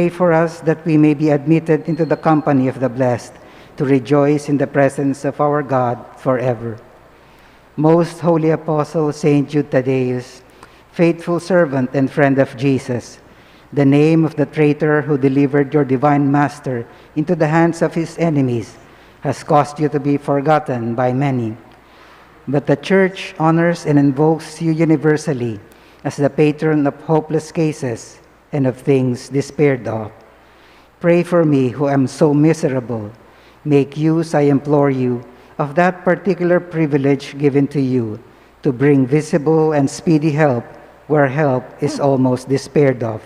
Pray for us that we may be admitted into the company of the blessed, to rejoice in the presence of our God forever. Most Holy Apostle Saint Jude Thaddeus, faithful servant and friend of Jesus, the name of the traitor who delivered your divine Master into the hands of his enemies has caused you to be forgotten by many. But the Church honors and invokes you universally as the patron of hopeless cases and of things despaired of. Pray for me who am so miserable. Make use, I implore you, of that particular privilege given to you to bring visible and speedy help where help is almost despaired of.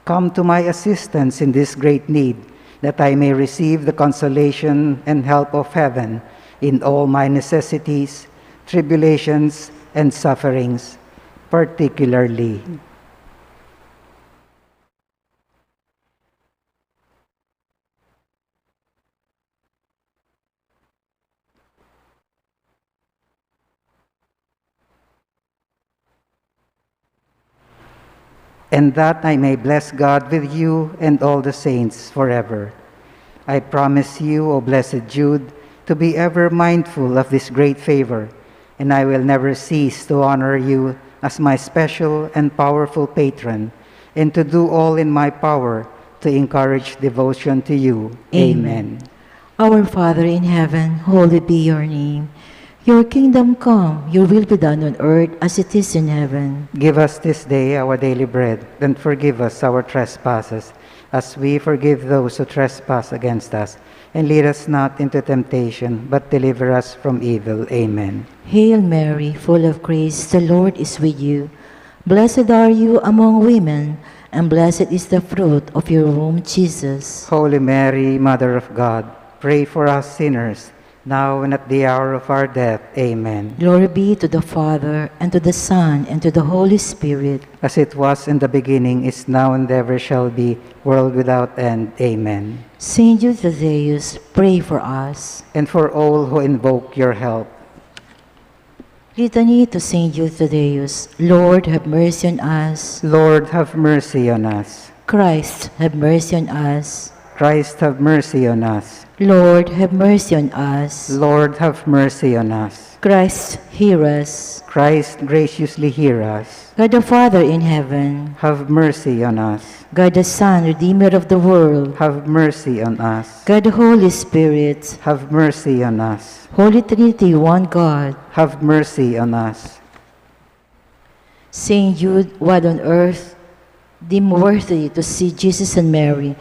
Come to my assistance in this great need, that I may receive the consolation and help of heaven in all my necessities, tribulations, and sufferings, particularly. And that I may bless God with you and all the saints forever. I promise you, O blessed Jude, to be ever mindful of this great favor, and I will never cease to honor you as my special and powerful patron, and to do all in my power to encourage devotion to you. Amen. Our Father in heaven, hallowed be your name. Your kingdom come, your will be done on earth as it is in heaven. Give us this day our daily bread, and forgive us our trespasses, as we forgive those who trespass against us. And lead us not into temptation, but deliver us from evil. Amen. Hail Mary, full of grace, the Lord is with you. Blessed are you among women, and blessed is the fruit of your womb, Jesus. Holy Mary, Mother of God, pray for us sinners, now and at the hour of our death. Amen. Glory be to the Father, and to the Son, and to the Holy Spirit. As it was in the beginning, is now, and ever shall be, world without end. Amen. Saint Jude Thaddeus, pray for us. And for all who invoke your help. Litany to Saint Jude Thaddeus. Lord, have mercy on us. Lord, have mercy on us. Christ, have mercy on us. Christ, have mercy on us. Lord, have mercy on us. Lord, have mercy on us. Christ, hear us. Christ, graciously hear us. God the Father in heaven, Have mercy on us. God the Son, Redeemer of the world, Have mercy on us. God the Holy Spirit, Have mercy on us. Holy Trinity, one God. Have mercy on us. Saint Jude, what on earth deemed worthy to see Jesus and Mary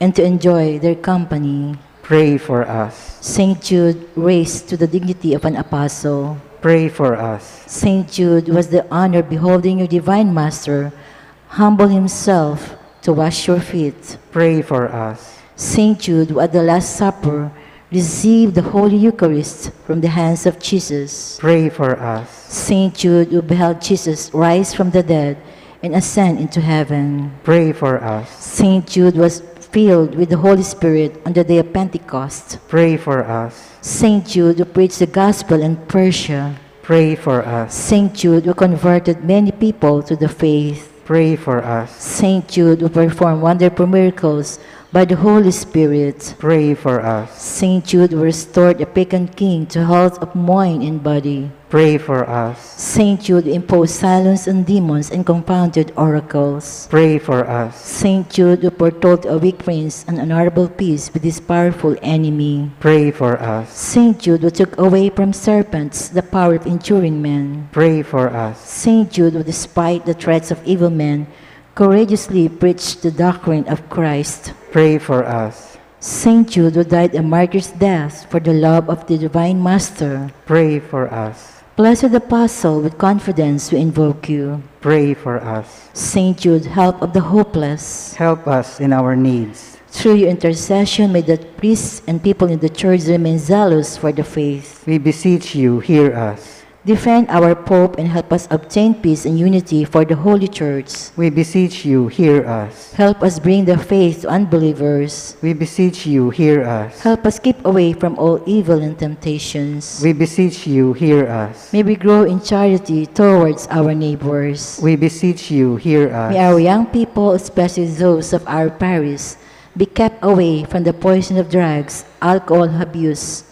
and to enjoy their company. Pray for us. Saint Jude, raised to the dignity of an apostle. Pray for us. Saint Jude was the honor beholding your divine Master humble himself to wash your feet. Pray for us. Saint Jude, who at the Last Supper received the Holy Eucharist from the hands of Jesus. Pray for us. Saint Jude, who beheld Jesus rise from the dead and ascend into heaven. Pray for us. Saint Jude was filled with the Holy Spirit on the day of Pentecost. Pray for us. Saint Jude, who preached the gospel in Persia. Pray for us. Saint Jude, who converted many people to the faith. Pray for us. Saint Jude, who performed wonderful miracles by the Holy Spirit. Pray for us. Saint Jude, who restored a pagan king to health of mind and body. Pray for us. Saint Jude imposed silence on demons and confounded oracles. Pray for us. Saint Jude, who foretold a weak prince an honorable peace with his powerful enemy. Pray for us. Saint Jude, who took away from serpents the power of injuring men. Pray for us. Saint Jude, who despite the threats of evil men, courageously preached the doctrine of Christ. Pray for us. Saint Jude, who died a martyr's death for the love of the divine Master. Pray for us. Blessed Apostle, with confidence we invoke you. Pray for us. Saint Jude, help of the hopeless. Help us in our needs. Through your intercession, may the priests and people in the Church remain zealous for the faith. We beseech you, hear us. Defend our Pope and help us obtain peace and unity for the Holy Church. We beseech you, hear us. Help us bring the faith to unbelievers. We beseech you, hear us. Help us keep away from all evil and temptations. We beseech you, hear us. May we grow in charity towards our neighbors. We beseech you, hear us. May our young people, especially those of our parish, be kept away from the poison of drugs, alcohol abuse,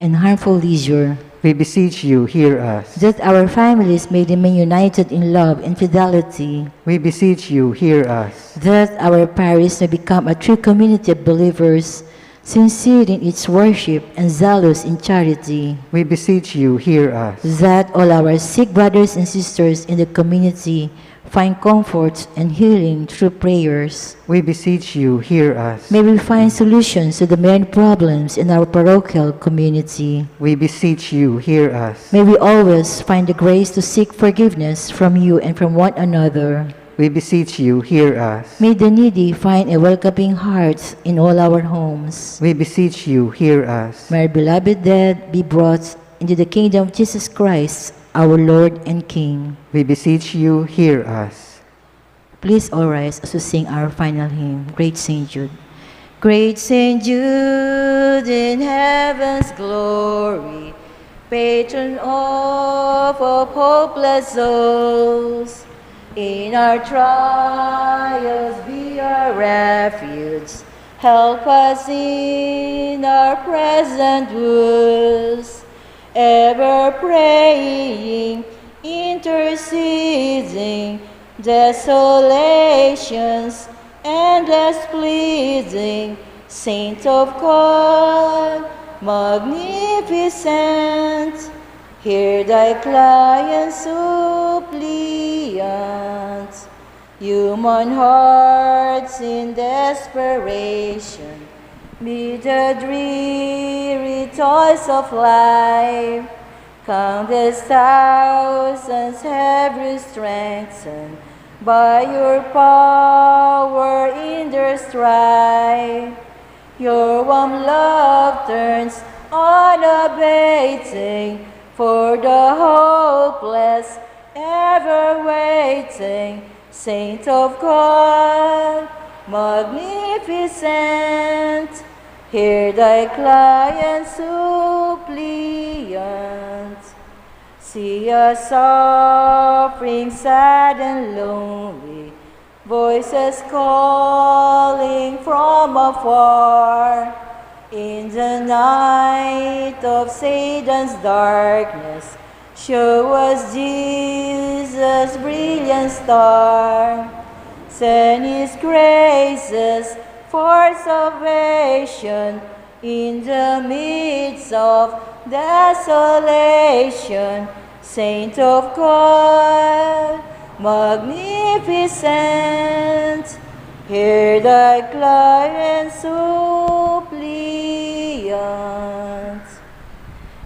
and harmful leisure. We beseech you, hear us. That our families may remain united in love and fidelity. We beseech you, hear us. That our parish may become a true community of believers, sincere in its worship and zealous in charity. We beseech you, hear us. That all our sick brothers and sisters in the community find comfort and healing through prayers. We beseech you, hear us. May we find solutions to the many problems in our parochial community. We beseech you, hear us. May we always find the grace to seek forgiveness from you and from one another. We beseech you, hear us. May the needy find a welcoming heart in all our homes. We beseech you, hear us. May our beloved dead be brought into the kingdom of Jesus Christ, our Lord and King. We beseech you, hear us. Please all rise as we sing our final hymn, Great Saint Jude. Great Saint Jude in heaven's glory, patron of hopeless souls, in our trials be our refuge, help us in our present woes, ever praying, interceding, desolations, endless pleading, Saint of God, magnificent, hear thy client suppliant, human hearts in desperation, meet the dreary toils of life, countless thousands have you strengthened by your power in their strife. Your warm love turns unabating for the hopeless, ever waiting, Saint of God, magnificent, hear thy client suppliant. See us suffering, sad and lonely, voices calling from afar. In the night of Satan's darkness, show us Jesus' brilliant star. Send his graces for salvation in the midst of desolation. Saint of God, magnificent, hear thy client suppliant.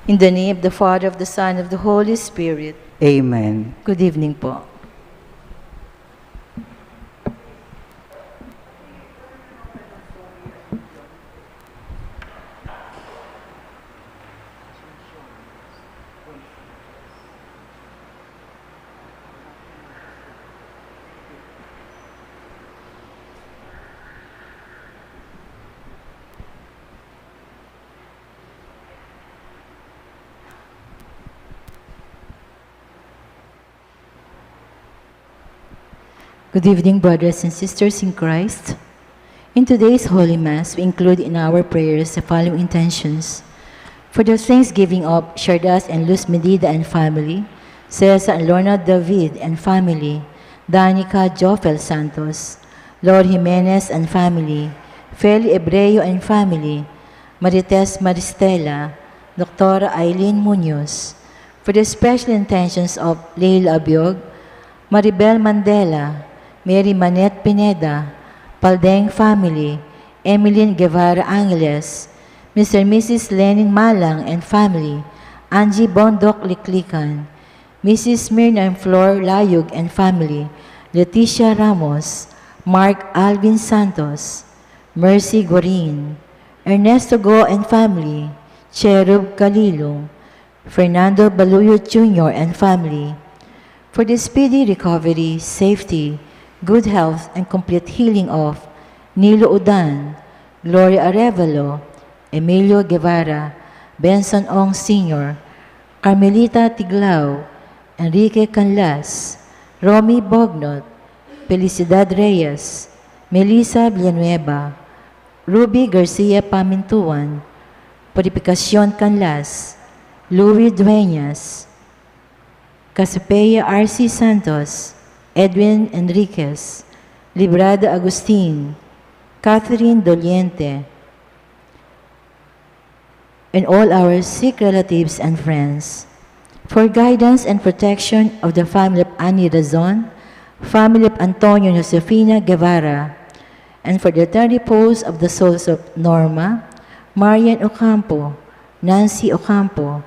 In the name of the Father, of the Son, of the Holy Spirit. Amen. Good evening po. Good evening, brothers and sisters in Christ. In today's Holy Mass, we include in our prayers the following intentions. For the thanksgiving of Shardas and Luz Medida and family, Cesar and Lorna David and family, Danica Jofel Santos, Lord Jimenez and family, Feli Ebreo and family, Marites Maristela, Dr. Eileen Munoz. For the special intentions of Leila Abiog, Maribel Mandela, Mary Manette Pineda, Paldeng family, Emilyn Guevara Angeles, Mr. and Mrs. Lenin Malang and family, Angie Bondok Liklikan, Mrs. Myrna and Flor Layug and family, Leticia Ramos, Mark Alvin Santos, Mercy Gorin, Ernesto Go and family, Cherub Galilong, Fernando Baluyo Jr. and family, for the speedy recovery, safety, good health, and complete healing of Nilo Udan, Gloria Arevalo, Emilio Guevara, Benson Ong Sr., Carmelita Tiglao, Enrique Canlas, Romy Bognot, Felicidad Reyes, Melissa Villanueva, Ruby Garcia Pamintuan, Purificación Canlas, Louis Dueñas, Casapeya R.C. Santos, Edwin Enriquez, Librada Agustin, Catherine Doliente, and all our sick relatives and friends. For guidance and protection of the family of Annie Razon, family of Antonio and Josefina Guevara, and for the eternal repose of the souls of Norma, Marian Ocampo, Nancy Ocampo,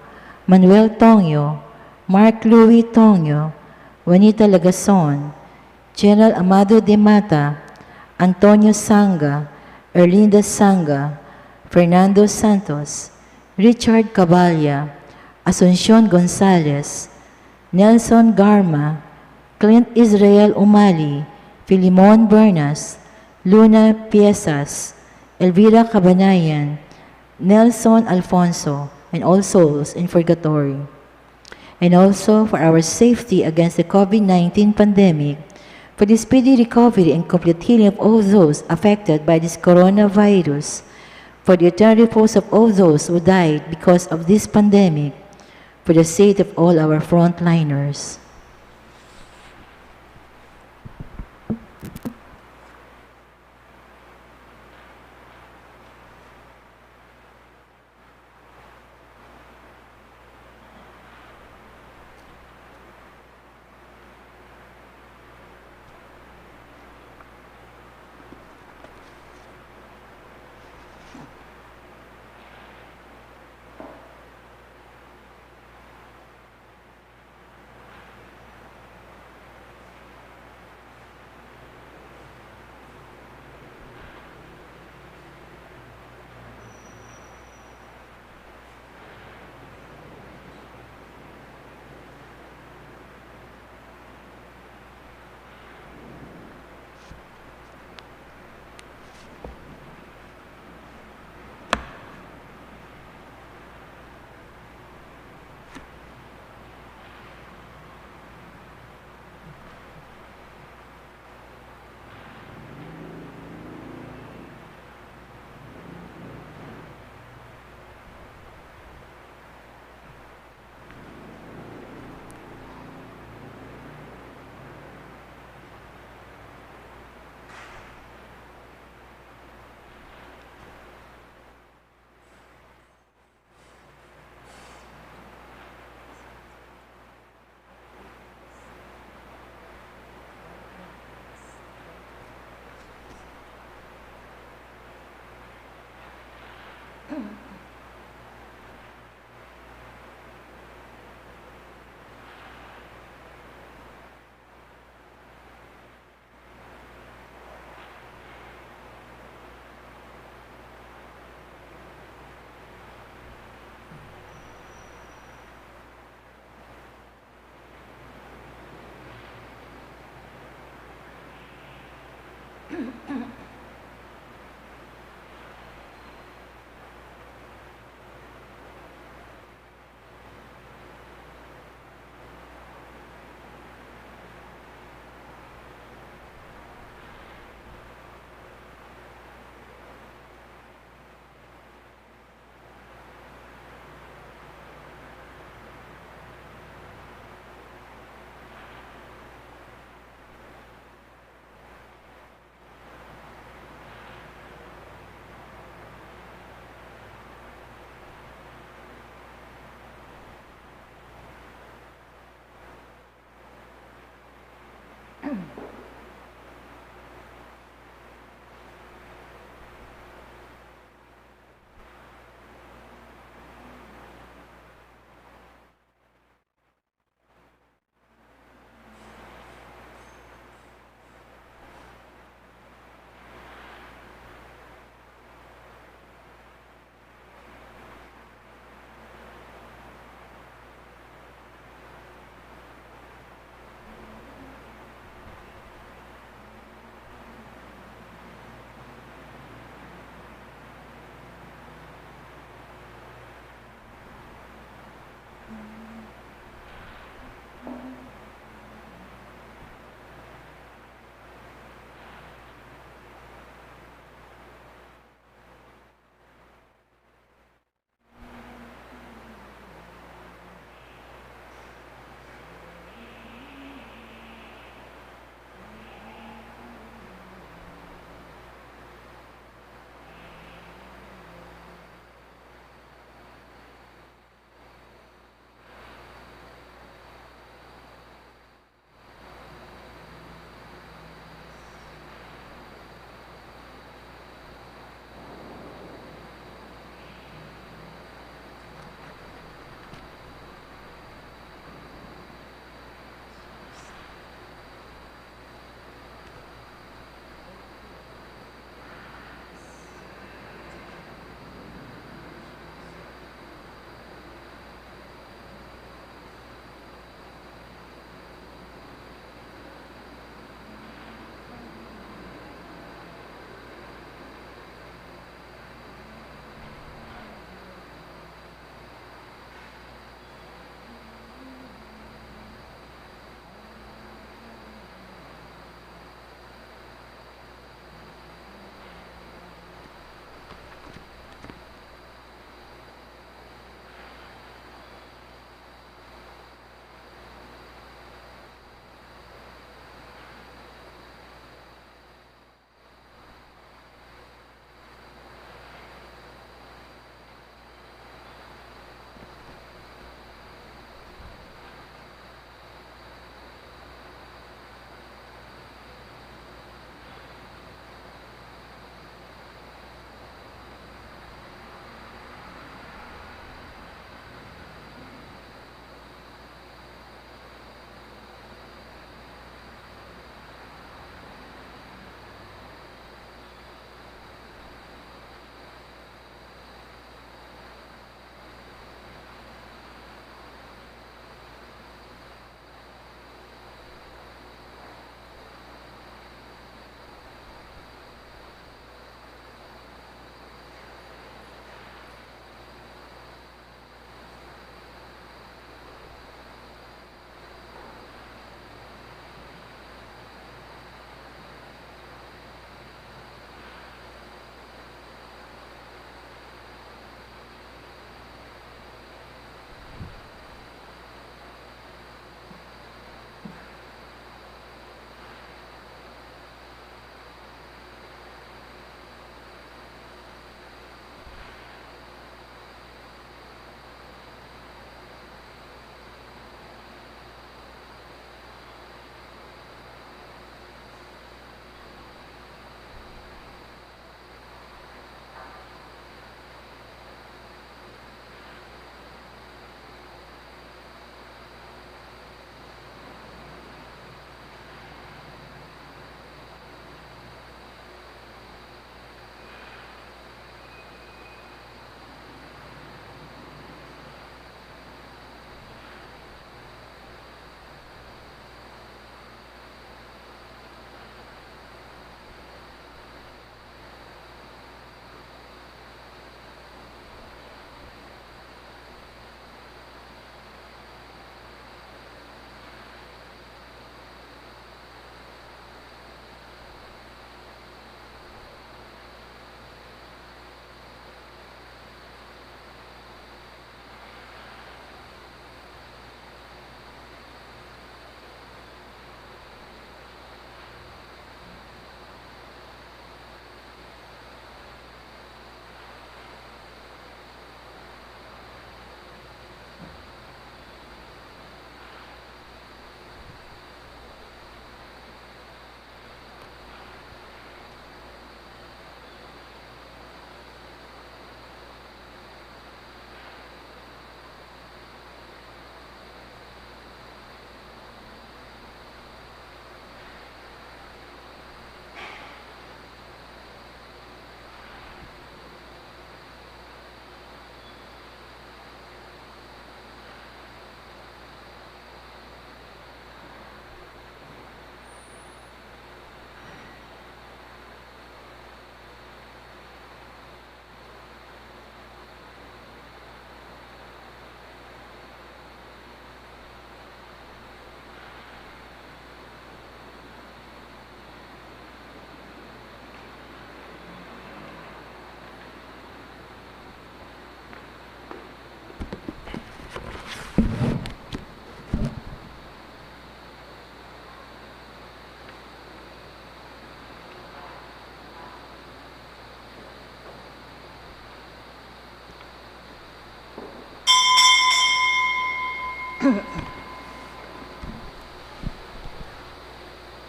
Manuel Tongyo, Mark Louis Tongyo, Juanita Lagason, General Amado de Mata, Antonio Sanga, Erlinda Sanga, Fernando Santos, Richard Caballa, Asuncion Gonzalez, Nelson Garma, Clint Israel Umali, Filimon Bernas, Luna Piezas, Elvira Cabanayan, Nelson Alfonso, and all souls in purgatory. And also for our safety against the COVID-19 pandemic, for the speedy recovery and complete healing of all those affected by this coronavirus, for the eternal repose of all those who died because of this pandemic, for the sake of all our frontliners.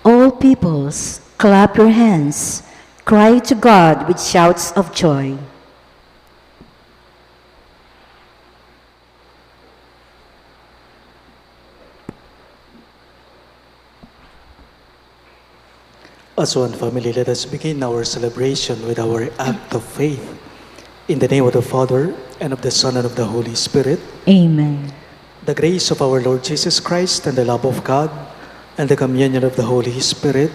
All peoples, clap your hands, cry to God with shouts of joy. As one family, let us begin our celebration with our act of faith. In the name of the Father, and of the Son, and of the Holy Spirit. Amen. The grace of our Lord Jesus Christ, and the love of God, and the communion of the Holy Spirit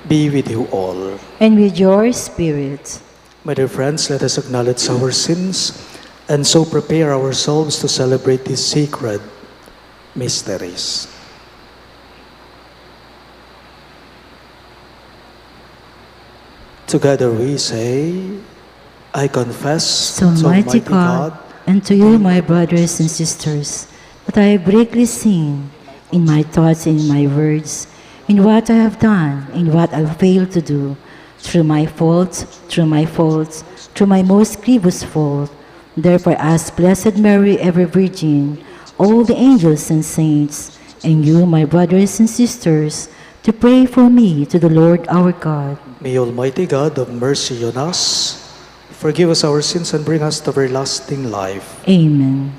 be with you all. And with your spirit. My dear friends, let us acknowledge our sins, and so prepare ourselves to celebrate these sacred mysteries. Together we say, I confess So Almighty God, and to you, my brothers and sisters, that I have greatly sinned in my thoughts and in my words, in what I have done, in what I failed to do, through my faults, through my most grievous fault. Therefore, ask Blessed Mary, ever Virgin, all the angels and saints, and you, my brothers and sisters, to pray for me to the Lord our God. May Almighty God have mercy on us, forgive us our sins, and bring us to everlasting life. Amen.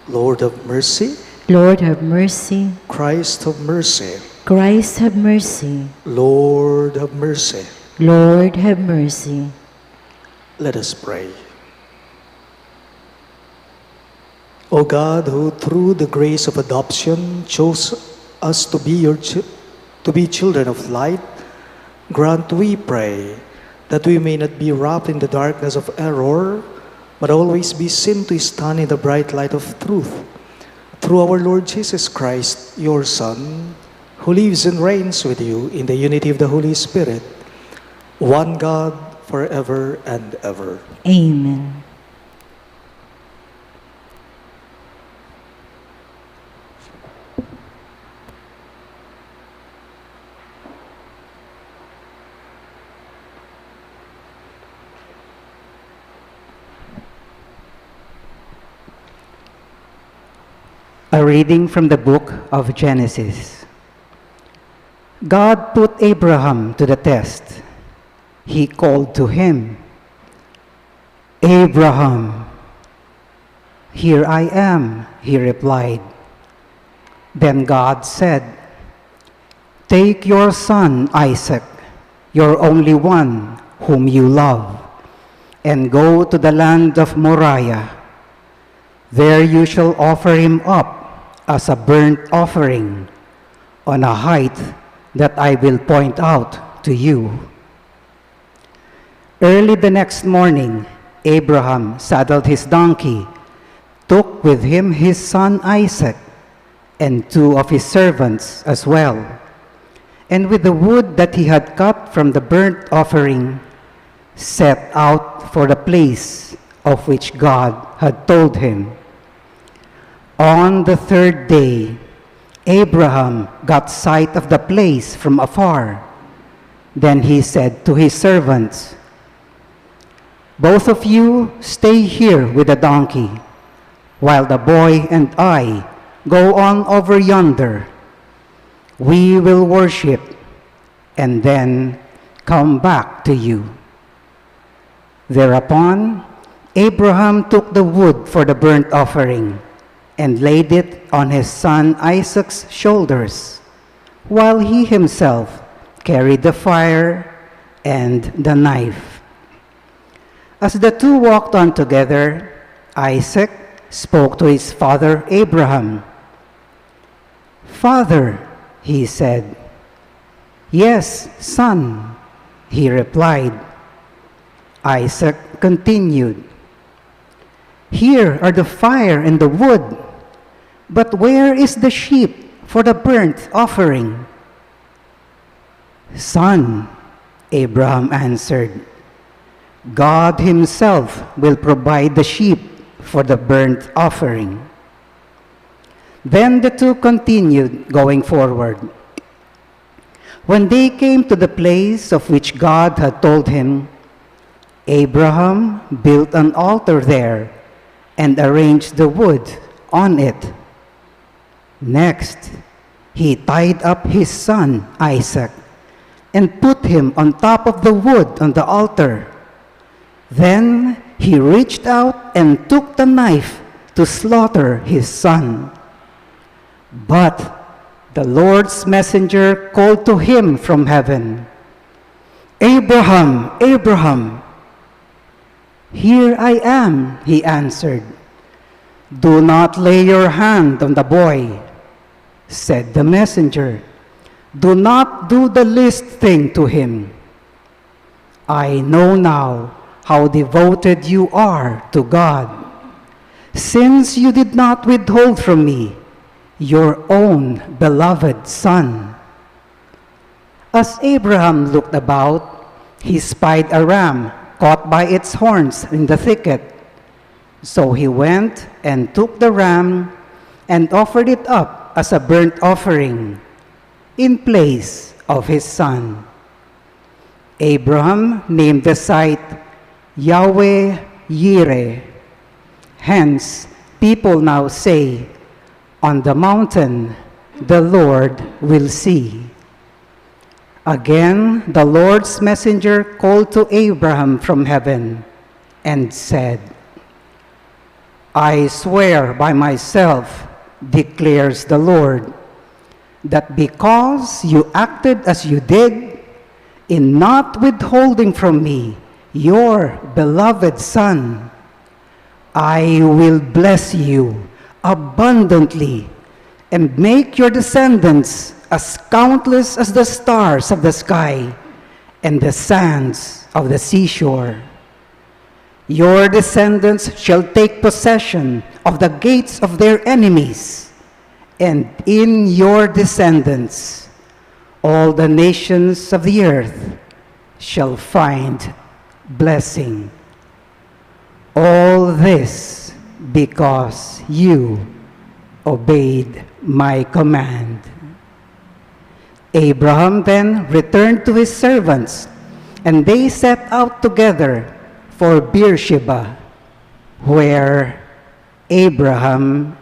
Lord have mercy. Lord have mercy. Christ have mercy. Christ have mercy. Lord have mercy. Lord have mercy. Let us pray. O God, who through the grace of adoption chose us to be children of light, grant, we pray, that we may not be wrapped in the darkness of error, but always be seen to stand in the bright light of truth. Through our Lord Jesus Christ, your Son, who lives and reigns with you in the unity of the Holy Spirit, one God, forever and ever. Amen. A reading from the book of Genesis. God put Abraham to the test. He called to him, Abraham. Here I am, he replied. Then God said, take your son Isaac, your only one whom you love, and go to the land of Moriah. There you shall offer him up as a burnt offering on a height that I will point out to you. Early the next morning, Abraham saddled his donkey, took with him his son Isaac, and 2 of his servants as well, and with the wood that he had cut from the burnt offering, set out for the place of which God had told him. On the 3rd day, Abraham got sight of the place from afar. Then he said to his servants, both of you stay here with the donkey, while the boy and I go on over yonder. We will worship and then come back to you. Thereupon, Abraham took the wood for the burnt offering and laid it on his son Isaac's shoulders, while he himself carried the fire and the knife. As the two walked on together, Isaac spoke to his father Abraham. Father, he said. Yes, son, he replied. Isaac continued. Here are the fire and the wood, but where is the sheep for the burnt offering? Son, Abraham answered, God himself will provide the sheep for the burnt offering. Then the two continued going forward. When they came to the place of which God had told him, Abraham built an altar there and arranged the wood on it. Next, he tied up his son, Isaac, and put him on top of the wood on the altar. Then he reached out and took the knife to slaughter his son. But the Lord's messenger called to him from heaven, "Abraham, Abraham." "Here I am," he answered. "Do not lay your hand on the boy," said the messenger. "Do not do the least thing to him. I know now how devoted you are to God, since you did not withhold from me your own beloved son." As Abraham looked about, he spied a ram caught by its horns in the thicket. So he went and took the ram and offered it up as a burnt offering in place of his son. Abraham named the site Yahweh Yireh. Hence, people now say, "On the mountain the Lord will see." Again, the Lord's messenger called to Abraham from heaven and said, "I swear by myself, declares the Lord, that because you acted as you did, in not withholding from me your beloved son, I will bless you abundantly and make your descendants as countless as the stars of the sky and the sands of the seashore. Your descendants shall take possession of the gates of their enemies, and in your descendants all the nations of the earth shall find blessing. All this because you obeyed my command." Abraham then returned to his servants, and they set out together for Beersheba, where Abraham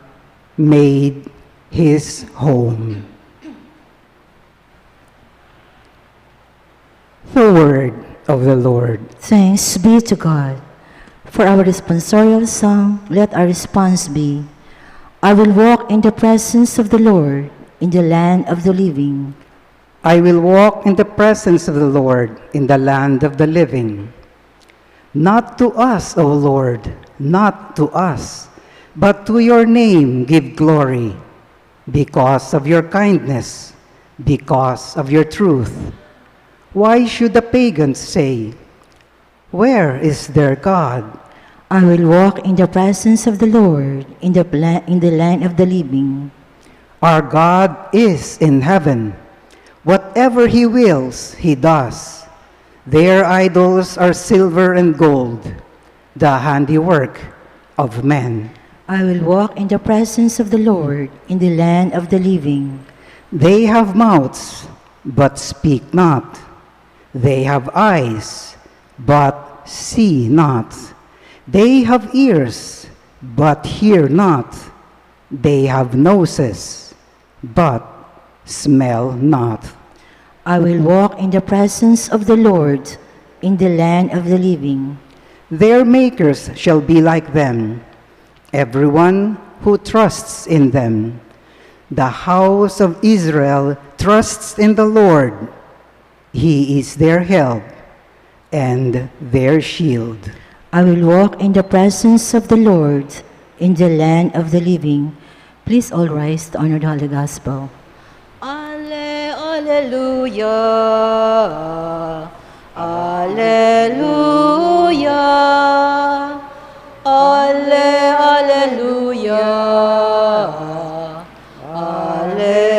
made his home. The word of the Lord. Thanks be to God. For our responsorial song, let our response be, "I will walk in the presence of the Lord in the land of the living." I will walk in the presence of the Lord in the land of the living. Not to us, O Lord, not to us, but to your name give glory, because of your kindness, because of your truth. Why should the pagans say, "Where is their God?" I will walk in the presence of the Lord in the land of the living. Our God is in heaven. Whatever he wills, he does. Their idols are silver and gold, the handiwork of men. I will walk in the presence of the Lord in the land of the living. They have mouths, but speak not. They have eyes, but see not. They have ears, but hear not. They have noses, but smell not. I will walk in the presence of the Lord in the land of the living. Their makers shall be like them, everyone who trusts in them. The house of Israel trusts in the Lord. He is their help and their shield. I will walk in the presence of the Lord in the land of the living. Please all rise to honor the Holy Gospel. Alleluia, Alleluia, Alleluia, Alleluia.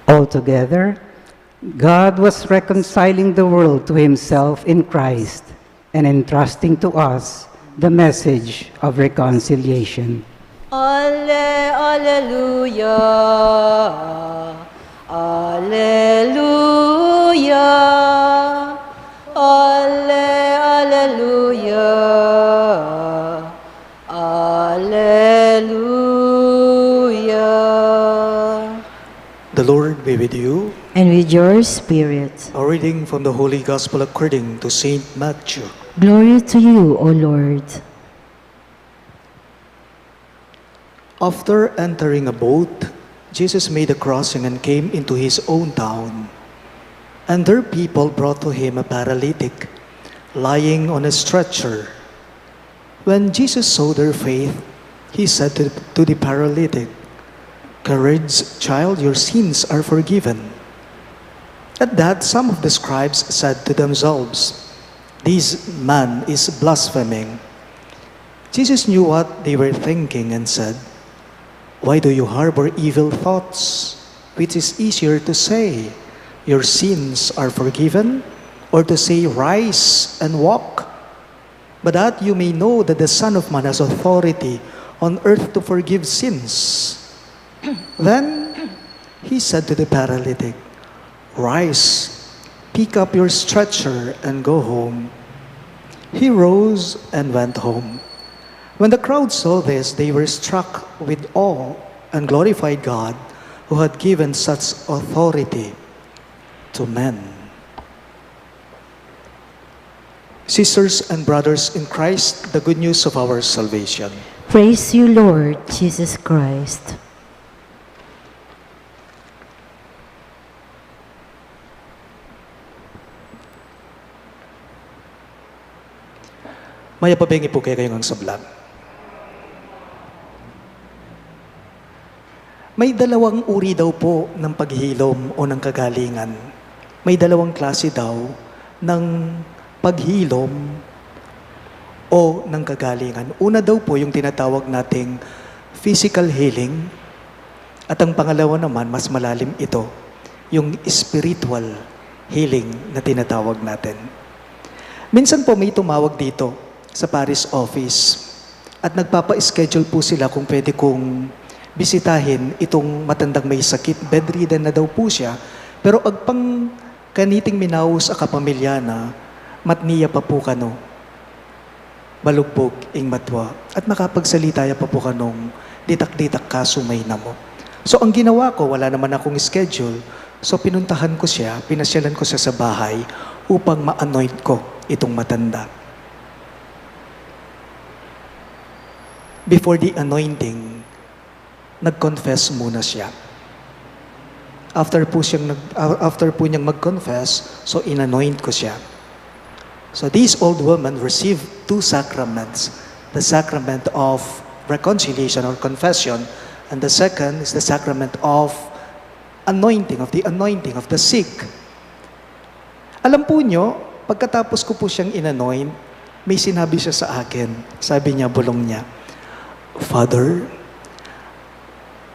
Altogether, God was reconciling the world to himself in Christ and entrusting to us the message of reconciliation. Alleluia, Alleluia, Alleluia, Alleluia. The Lord be with you. And with your spirit. A reading from the Holy Gospel according to Saint Matthew. Glory to you, O Lord. After entering a boat, Jesus made a crossing and came into his own town. And their people brought to him a paralytic, lying on a stretcher. When Jesus saw their faith, he said to the paralytic, "Courage, child, your sins are forgiven." At that, some of the scribes said to themselves, "This man is blaspheming." Jesus knew what they were thinking and said, "Why do you harbor evil thoughts? Which is easier to say, 'Your sins are forgiven,' or to say, 'Rise and walk'? But that you may know that the Son of Man has authority on earth to forgive sins." Then he said to the paralytic, "Rise, pick up your stretcher and go home." He rose and went home. When the crowd saw this, they were struck with awe and glorified God, who had given such authority to men. Sisters and brothers in Christ, the good news of our salvation. Praise you, Lord Jesus Christ. Maya pabengi po kayo ngayong sablan. May dalawang uri daw po ng paghilom o ng kagalingan. May dalawang klase daw ng paghilom o ng kagalingan. Una daw po yung tinatawag nating physical healing, at ang pangalawa naman, mas malalim ito, yung spiritual healing na tinatawag natin. Minsan po may tumawag dito sa Parish office at nagpapa-schedule po sila kung pwede kong bisitahin itong matandang may sakit. Bedridden na daw po siya, pero agpang kaniting minaus a kapamilyana, matniya pa po kano, balugbog ing matwa, at makapagsalita ya pa po kanong ditak-ditak kasumay na mo. So ang ginawa ko, wala naman akong schedule, so pinuntahan ko siya, pinasyalan ko siya sa bahay upang ma-anoint ko itong matanda. Before the anointing, nag-confess muna siya. After po niyang mag-confess, so in-anoint ko siya. So this old woman received two sacraments. The sacrament of reconciliation or confession, and the second is the sacrament of anointing, of the sick. Alam po niyo, pagkatapos ko po siyang in-anoint, may sinabi siya sa akin. Sabi niya, bulong niya, "Father,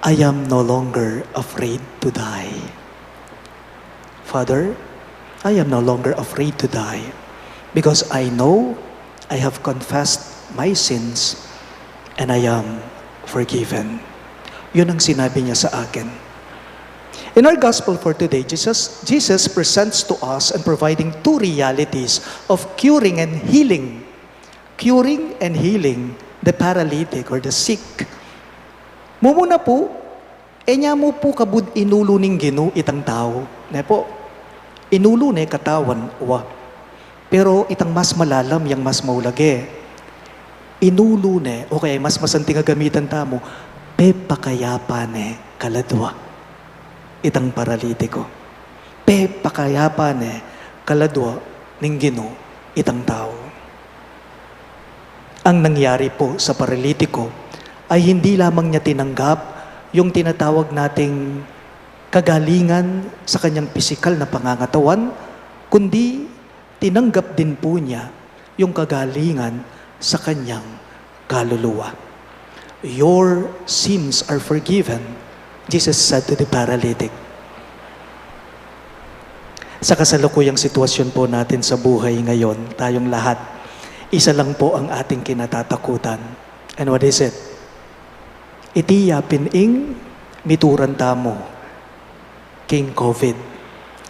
I am no longer afraid to die. Father, I am no longer afraid to die because I know I have confessed my sins and I am forgiven." Yun ang sinabi niya sa akin. In our gospel for today, Jesus presents to us and providing two realities of curing and healing. Curing and healing the paralytic or the sick. Mumuna po, enya mo po kabud inulo ning Ginoo itang tao. Ne po, inulo ne katawan, wa. Pero itang mas malalam, yang mas maulage. Inulo ne, o kaya mas masanting gamitan tamo, pe pakayapa ne kaladwa. Itang paralitiko. Pe pakayapa ne kaladwa ning Ginoo itang tao. Ang nangyari po sa paralitiko ay hindi lamang niya tinanggap yung tinatawag nating kagalingan sa kanyang pisikal na pangangatawan, kundi tinanggap din po niya yung kagalingan sa kanyang kaluluwa. Your sins are forgiven, Jesus said to the paralytic. Sa kasalukuyang sitwasyon po natin sa buhay ngayon, tayong lahat, isa lang po ang ating kinatatakutan. And what is it? Itiya pining mituran tamo king COVID.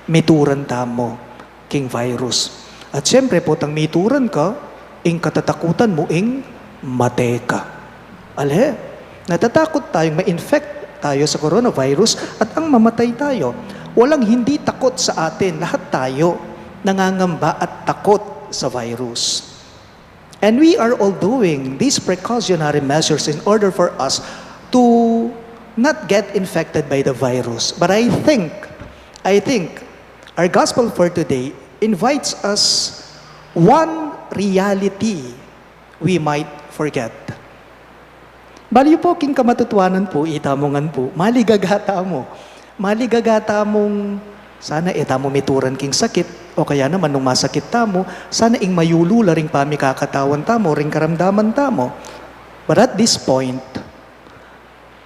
Mituran tamo king virus. At siyempre po, tang mituran ka, ing katatakutan mo ing mateka. Natatakot tayong ma-infect tayo sa coronavirus at ang mamatay tayo. Walang hindi takot sa atin. Lahat tayo nangangamba at takot sa virus. And we are all doing these precautionary measures in order for us to not get infected by the virus. But I think our gospel for today invites us one reality we might forget. Baliw po king kamatutuanan po, itamongan po, maligagata mo. Maligagata mong, sana mo mituran king sakit, o kaya naman nung masakit tamo, sana ing mayulula ring pamikakatawan tamo, ring karamdaman tamo. But at this point,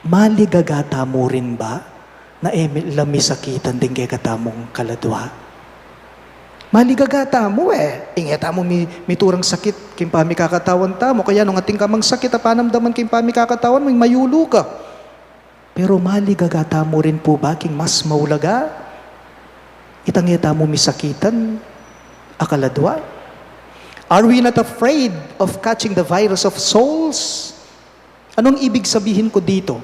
maligagata mo rin ba na lamisakitan din kay katamong kaladwa? Maligagata mo ingeta mo miturang sakit king pamikakatawan tamo, kaya nung ating kamang sakit, apanamdaman king pamikakatawan mo, mayulo ka. Pero maligagata mo rin po ba king mas maulaga? Itangeta mo misakitan akaladwa? Are we not afraid of catching the virus of souls? Anong ibig sabihin ko dito?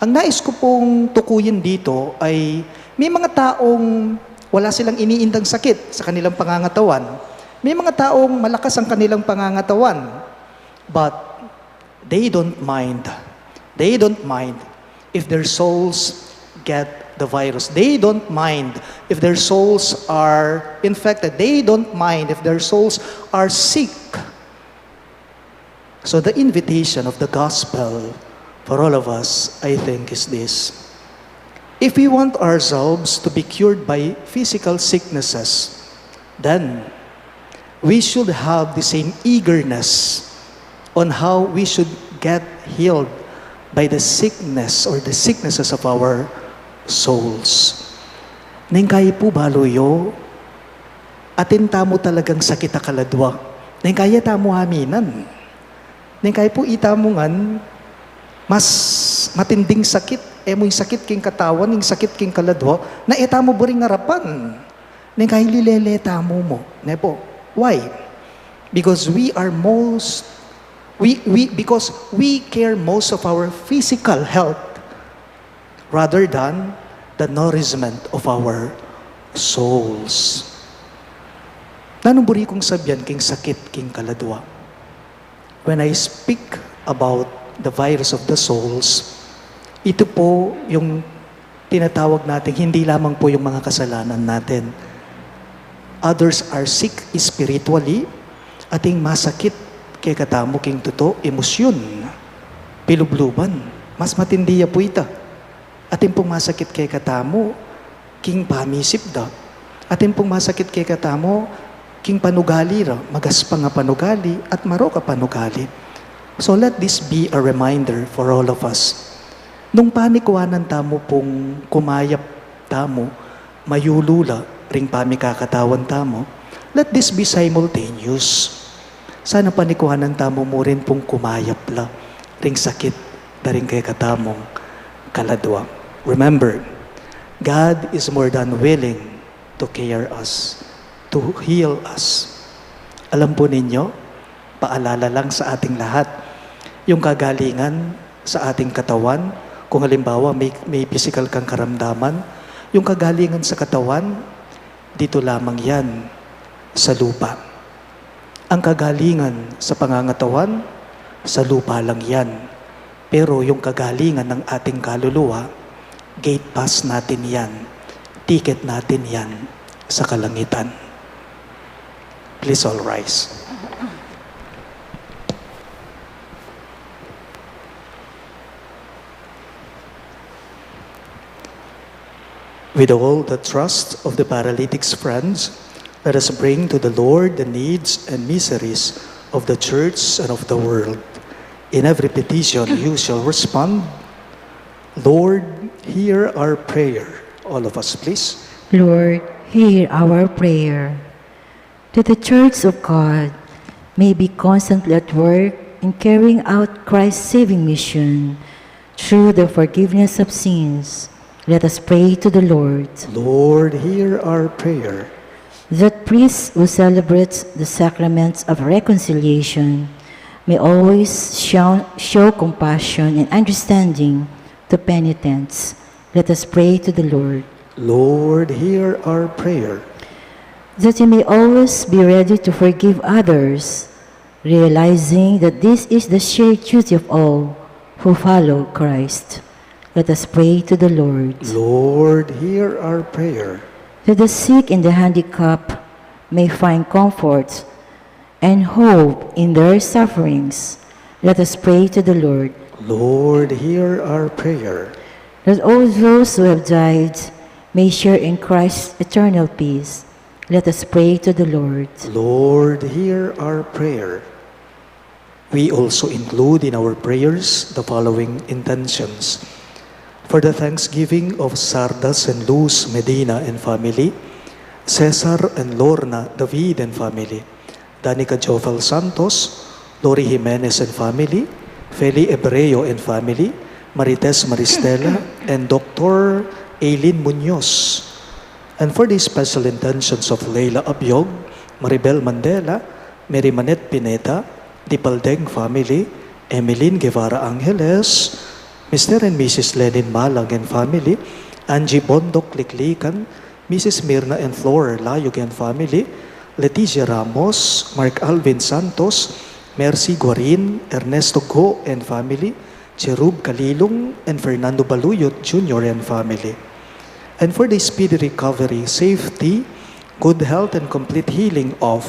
Ang nais ko pong tukuyin dito ay may mga taong wala silang iniindang sakit sa kanilang pangangatawan. May mga taong malakas ang kanilang pangangatawan. But they don't mind. They don't mind if their souls get the virus. They don't mind if their souls are infected. They don't mind if their souls are sick. So the invitation of the gospel for all of us, I think, is this. If we want ourselves to be cured by physical sicknesses, then we should have the same eagerness on how we should get healed by the sickness or the sicknesses of our souls. Nengkay po baluyo, atin tamo talagang sakit akaladwa. Nengkaya tamo haminan. Nengkay po itamungan, mas matinding sakit, yung sakit king katawan, yung sakit king kaladwa, na etamo bo rin ngarapan. Nengkay lilele tamo mo. Nepo, why? Because because we care most of our physical health rather than the nourishment of our souls. Nanong buri kong sabyan king sakit king kaladwa? When I speak about the virus of the souls, ito po yung tinatawag natin, hindi lamang po yung mga kasalanan natin. Others are sick spiritually, ating masakit kay katamo king tuto, emosyon, pilubluban, mas matindiya po ita. Ating pong masakit kay katamo, king pamisip da. Ating pong masakit kay katamo, king panugali ra, magaspa nga panugali at maroka panugali. So let this be a reminder for all of us. Nung panikwanan tamo pong kumayap tamo, mayulula ring pamikakatawan tamo, let this be simultaneous. Sana panikwanan tamo mo rin pong kumayap la ring sakit na rin kay katamong kaladwa. Remember, God is more than willing to care us, to heal us. Alam po ninyo, paalala lang sa ating lahat, yung kagalingan sa ating katawan, kung halimbawa may physical kang karamdaman, yung kagalingan sa katawan, dito lamang yan sa lupa. Ang kagalingan sa pangangatawan, sa lupa lang yan. Pero yung kagalingan ng ating kaluluwa, gate pass natin yan. Ticket natin yan sa kalangitan. Please all rise. With all the trust of the paralytic's friends, let us bring to the Lord the needs and miseries of the church and of the world. In every petition you shall respond, Lord, hear our prayer. All of us, please. Lord, hear our prayer. That the Church of God may be constantly at work in carrying out Christ's saving mission through the forgiveness of sins. Let us pray to the Lord. Lord, hear our prayer. That priest who celebrates the sacraments of reconciliation may always show compassion and understanding to penitents. Let us pray to the Lord. Lord, hear our prayer. That we may always be ready to forgive others, realizing that this is the shared duty of all who follow Christ. Let us pray to the Lord. Lord, hear our prayer. That the sick and the handicapped may find comfort and hope in their sufferings. Let us pray to the Lord. Lord, hear our prayer. That all those who have died may share in Christ's eternal peace. Let us pray to the Lord. Lord, hear our prayer. We also include in our prayers the following intentions. For the thanksgiving of Sardas and Luz Medina and family, Cesar and Lorna David and family, Danica Jofel Santos, Lori Jimenez and family, Feli Ebreo and family, Marites Maristela, and Dr. Aileen Munoz. And for the special intentions of Leila Abiog, Maribel Mandela, Mary Manette Pineta, Dipaldeng family, Emeline Guevara Angeles, Mr. and Mrs. Lenin Malang and family, Angie Bondok Liklikan, Mrs. Mirna and Flora Layog and family, Leticia Ramos, Mark Alvin Santos, Mercy Guarin, Ernesto Go and family, Cherub Kalilong, and Fernando Baluyot Jr. and family. And for the speedy recovery, safety, good health, and complete healing of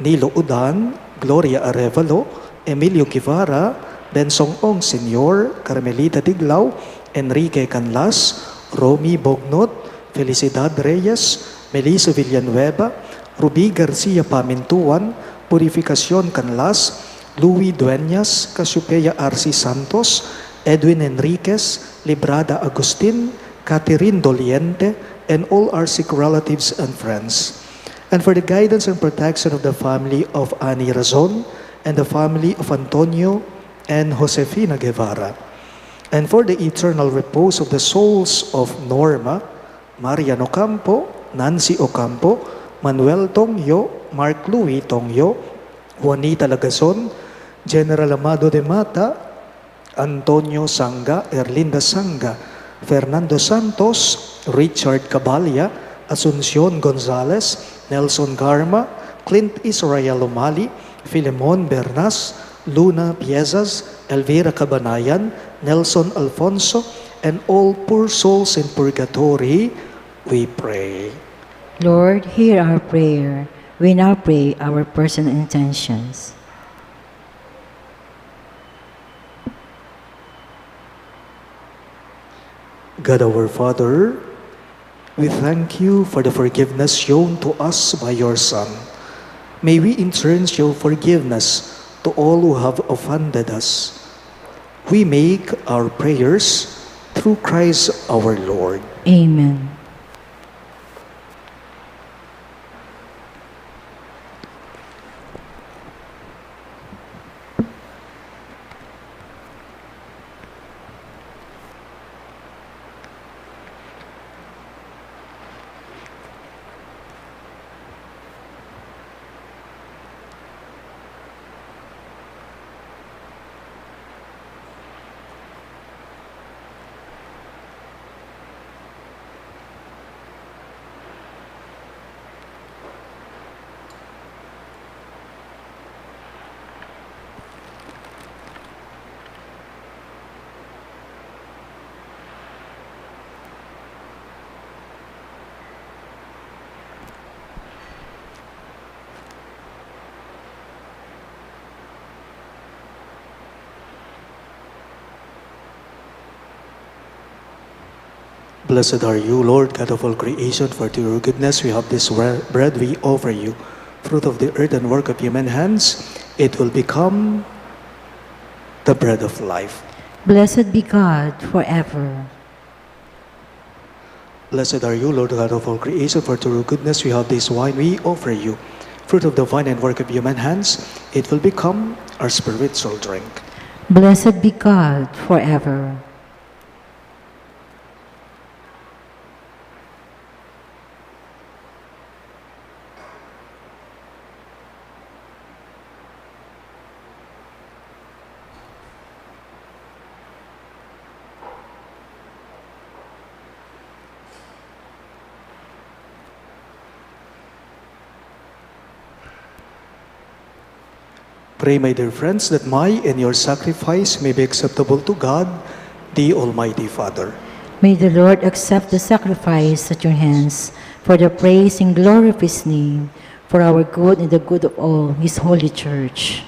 Nilo Udan, Gloria Arevalo, Emilio Guevara, Bensong Ong Sr., Carmelita Tiglao, Enrique Canlas, Romy Bognot, Felicidad Reyes, Melissa Villanueva, Ruby Garcia Pamintuan, Purificación Canlas, Louis Dueñas, Cassiopeia Arce Santos, Edwin Enriquez, Librada Agustin, Catherine Doliente, and all our sick relatives and friends. And for the guidance and protection of the family of Ani Razon and the family of Antonio and Josefina Guevara. And for the eternal repose of the souls of Norma, Marian Ocampo, Nancy Ocampo, Manuel Tongyo, Mark Louis Tongyo, Juanita Lagazon, General Amado de Mata, Antonio Sanga, Erlinda Sanga, Fernando Santos, Richard Cabalya, Asuncion Gonzalez, Nelson Garma, Clint Israel Umali, Filemon Bernas, Luna Piezas, Elvira Cabanayan, Nelson Alfonso, and all poor souls in purgatory, we pray. Lord, hear our prayer. We now pray our personal intentions. God our Father, we thank you for the forgiveness shown to us by your Son. May we in turn show forgiveness to all who have offended us. We make our prayers through Christ our Lord. Amen. Blessed are you, Lord, God of all creation, for to your goodness we have this bread we offer you, fruit of the earth and work of human hands. It will become the bread of life. Blessed be God forever. Blessed are you, Lord God of all creation, for to your goodness we have this wine we offer you, fruit of the vine and work of human hands. It will become our spiritual drink. Blessed be God forever. Pray, my dear friends, that my and your sacrifice may be acceptable to God, the Almighty Father. May the Lord accept the sacrifice at your hands for the praise and glory of his name, for our good and the good of all his holy church.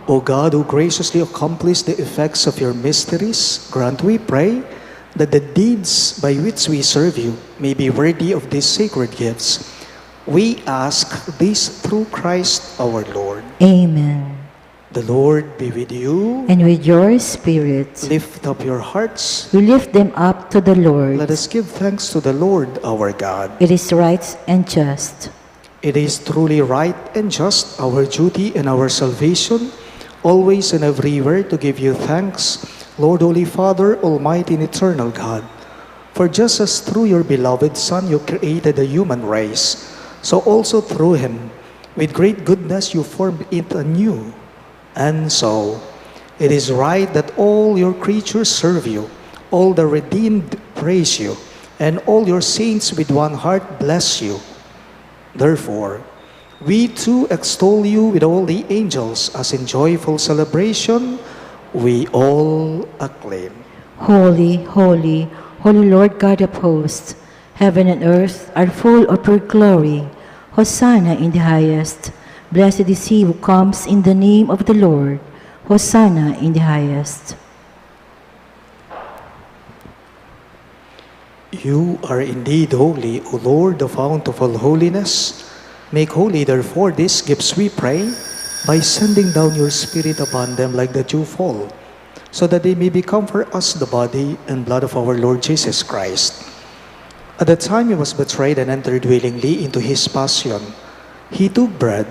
O God, who graciously accomplished the effects of your mysteries, grant, we pray, that the deeds by which we serve you may be worthy of these sacred gifts. We ask this through Christ our Lord. Amen. The Lord be with you. And with your spirit, Lift up your hearts. we lift them up to the Lord. Let us give thanks to the Lord our God. It is right and just. It is truly right and just, our duty and our salvation, always and everywhere to give you thanks, Lord, Holy Father, Almighty and Eternal God. For just as through your beloved Son you created the human race, so also through him, with great goodness you formed it anew. And so, it is right that all your creatures serve you, all the redeemed praise you, and all your saints with one heart bless you. Therefore, we too extol you with all the angels, as in joyful celebration we all acclaim. Holy, holy, holy Lord God of hosts, heaven and earth are full of your glory. Hosanna in the highest. Blessed is he who comes in the name of the Lord. Hosanna in the highest. You are indeed holy, O Lord, the fount of all holiness. Make holy, therefore, these gifts, we pray, by sending down your Spirit upon them like the dewfall, so that they may become for us the body and blood of our Lord Jesus Christ. At the time he was betrayed and entered willingly into his passion, he took bread,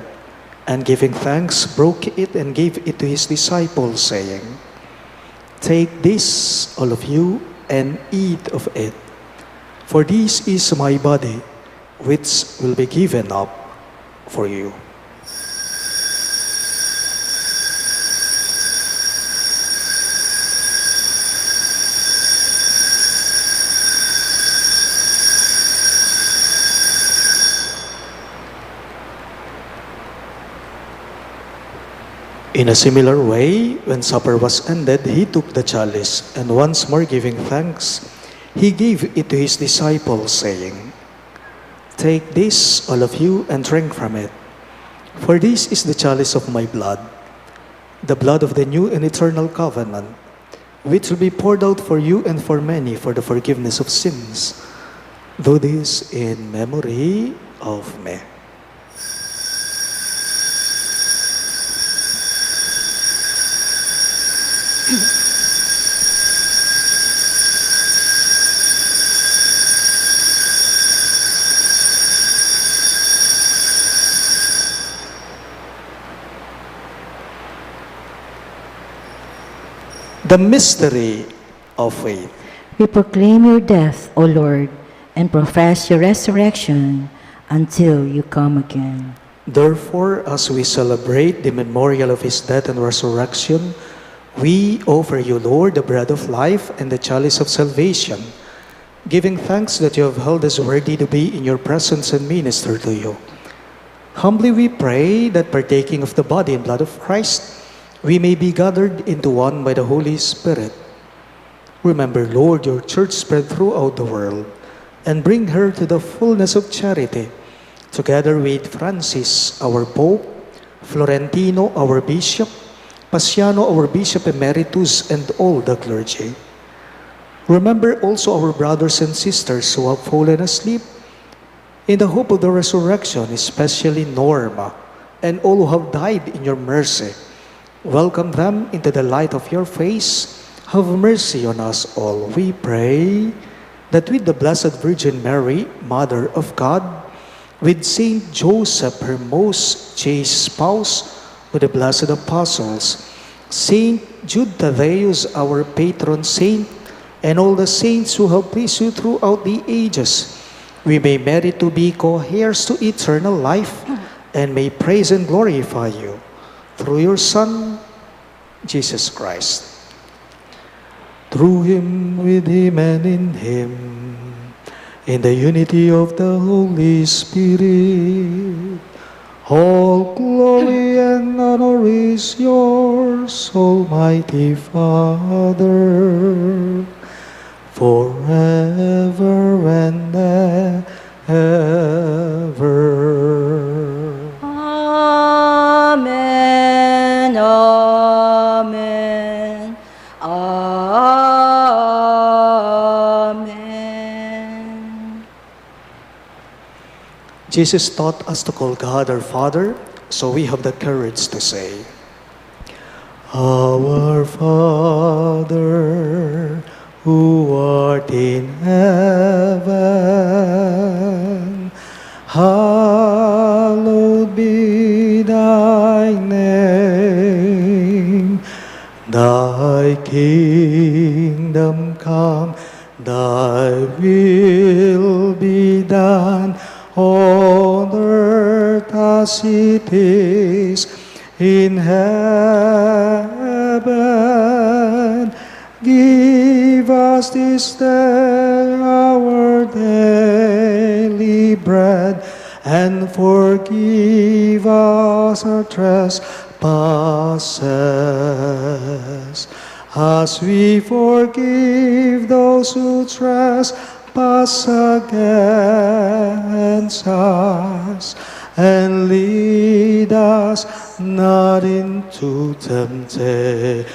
and giving thanks, broke it and gave it to his disciples, saying, "Take this, all of you, and eat of it. For this is my body, which will be given up for you." In a similar way, when supper was ended, he took the chalice, and once more giving thanks, he gave it to his disciples, saying, "Take this, all of you, and drink from it. For this is the chalice of my blood, the blood of the new and eternal covenant, which will be poured out for you and for many for the forgiveness of sins. Do this in memory of me." The mystery of faith. We proclaim your death, O Lord, and profess your resurrection until you come again. Therefore, as we celebrate the memorial of his death and resurrection, we offer you, Lord, the bread of life and the chalice of salvation, giving thanks that you have held us worthy to be in your presence and minister to you. Humbly we pray that, partaking of the body and blood of Christ, we may be gathered into one by the Holy Spirit. Remember, Lord, your church spread throughout the world, and bring her to the fullness of charity, together with Francis, our Pope, Florentino, our Bishop, Paciano, our Bishop Emeritus, and all the clergy. Remember also our brothers and sisters who have fallen asleep in the hope of the resurrection, especially Norma, and all who have died in your mercy. Welcome them into the light of your face. Have mercy on us all, we pray, that with the Blessed Virgin Mary, Mother of God, with Saint Joseph, her most chaste spouse, with the blessed apostles, Saint Jude Thaddeus, our patron saint, and all the saints who have pleased you throughout the ages, we may merit to be co-heirs to eternal life, and may praise and glorify you through your Son, Jesus Christ. Through him, with him, and in him, in the unity of the Holy Spirit, all glory and honor is yours, Almighty Father, forever and ever. Amen. Amen. Amen. Jesus taught us to call God our Father, so we have the courage to say, Our Father, who art in heaven, hallowed be thy name. Thy kingdom come, thy will be done on earth as it is in heaven. Give us this day our daily bread, and forgive us our trespasses, as we forgive those who trespass against us. And lead us not into temptation,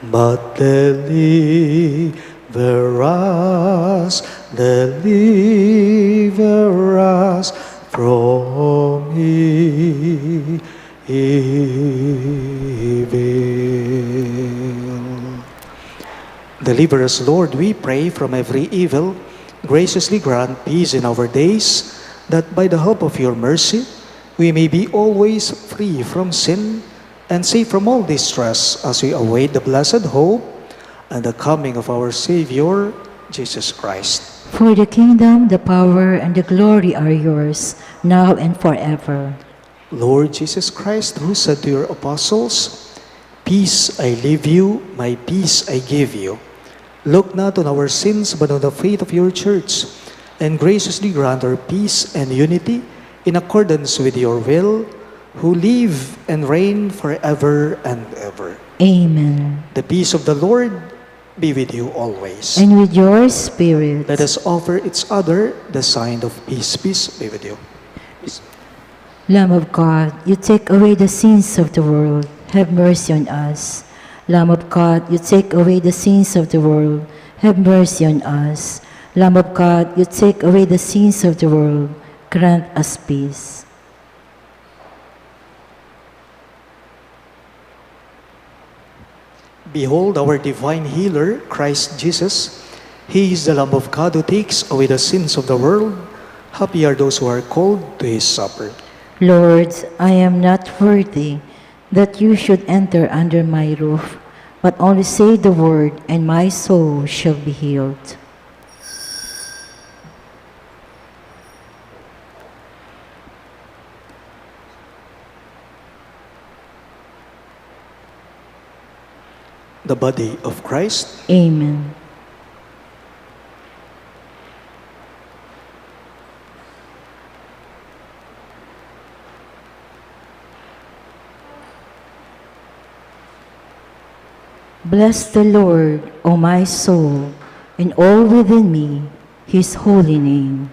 but deliver us from evil. Deliver us, Lord, we pray, from every evil. Graciously grant peace in our days, that by the help of your mercy, we may be always free from sin and safe from all distress, as we await the blessed hope and the coming of our Savior, Jesus Christ. For the kingdom, the power, and the glory are yours, now and forever. Lord Jesus Christ, who said to your apostles, Peace I leave you, my peace I give you. Look not on our sins, but on the faith of your church, and graciously grant our peace and unity in accordance with your will, who live and reign forever and ever. Amen. The peace of the Lord be with you always. And with your spirit. Let us offer each other the sign of peace. Peace be with you. Lamb of God, you take away the sins of the world. Have mercy on us. Lamb of God, you take away the sins of the world. Have mercy on us. Lamb of God, you take away the sins of the world. Grant us peace. Behold our divine healer, Christ Jesus. He is the Lamb of God who takes away the sins of the world. Happy are those who are called to his supper. Lord, I am not worthy that you should enter under my roof, but only say the word, and my soul shall be healed. The body of Christ. Amen. Bless the Lord, O my soul, and all within me, his holy name.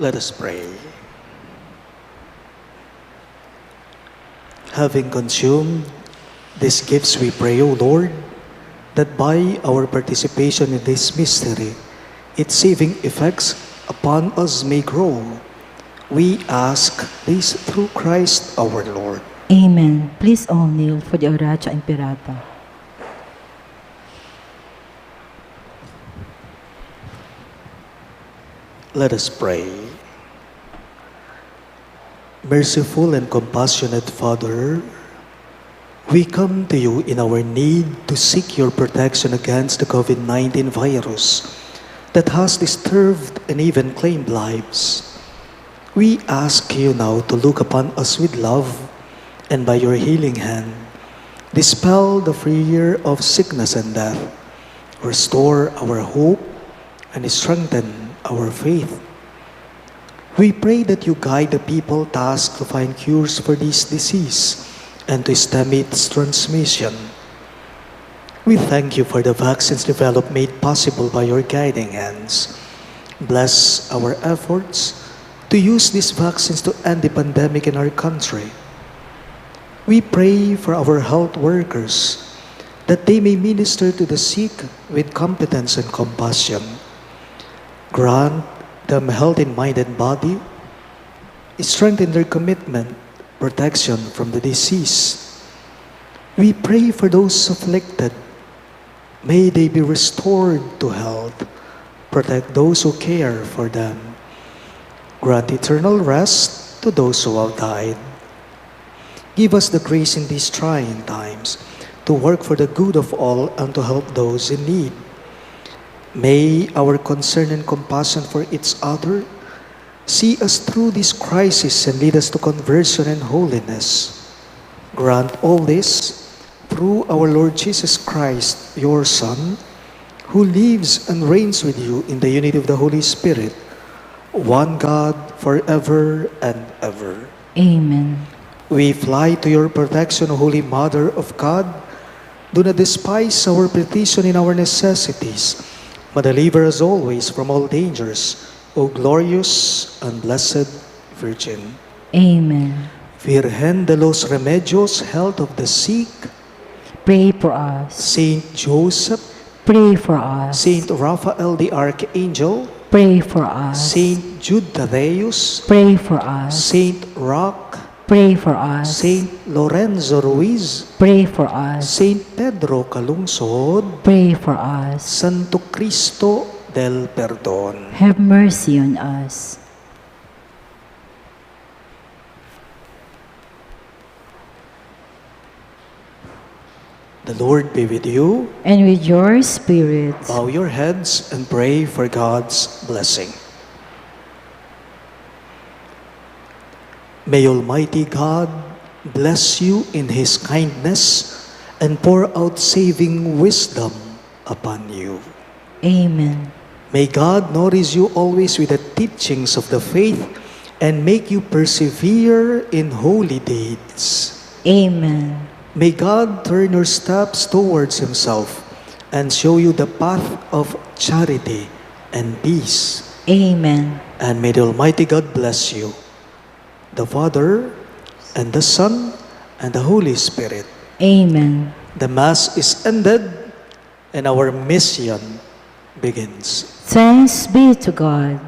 Let us pray. Having consumed these gifts, we pray, O Lord, that by our participation in this mystery, its saving effects upon us may grow. We ask this through Christ our Lord. Amen. Please all kneel for the Oratio Imperata. Let us pray. Merciful and compassionate Father, we come to you in our need to seek your protection against the COVID-19 virus that has disturbed and even claimed lives. We ask you now to look upon us with love and by your healing hand, dispel the fear of sickness and death, restore our hope, and strengthen our faith. We pray that you guide the people tasked to find cures for this disease and to stem its transmission. We thank you for the vaccines developed made possible by your guiding hands. Bless our efforts to use these vaccines to end the pandemic in our country. We pray for our health workers that they may minister to the sick with competence and compassion. Grant them health in mind and body, strengthen their commitment, protection from the disease. We pray for those afflicted. May they be restored to health. Protect those who care for them. Grant eternal rest to those who have died. Give us the grace in these trying times to work for the good of all and to help those in need. May our concern and compassion for each other see us through this crisis and lead us to conversion and holiness. Grant all this through our Lord Jesus Christ, your Son, who lives and reigns with you in the unity of the Holy Spirit, one God, forever and ever. Amen. We fly to your protection, Holy Mother of God. Do not despise our petition in our necessities, but deliver us always from all dangers, O glorious and blessed Virgin. Amen. Virgen de los Remedios, health of the sick, Pray for us. Saint Joseph, Pray for us. Saint Raphael the Archangel, Pray for us. Saint Jude Thaddeus, Pray for us. Saint Roch, Pray for us. Saint Lorenzo Ruiz, Pray for us. Saint Pedro Calungsod, Pray for us. Santo Cristo del Perdón. Have mercy on us. The Lord be with you. And with your spirit. Bow your heads and pray for God's blessing. May Almighty God bless you in His kindness and pour out saving wisdom upon you. Amen. May God nourish you always with the teachings of the faith and make you persevere in holy deeds. Amen. May God turn your steps towards Himself and show you the path of charity and peace. Amen. And may the Almighty God bless you, the Father, and the Son, and the Holy Spirit. Amen. The Mass is ended, and our mission begins. Thanks be to God.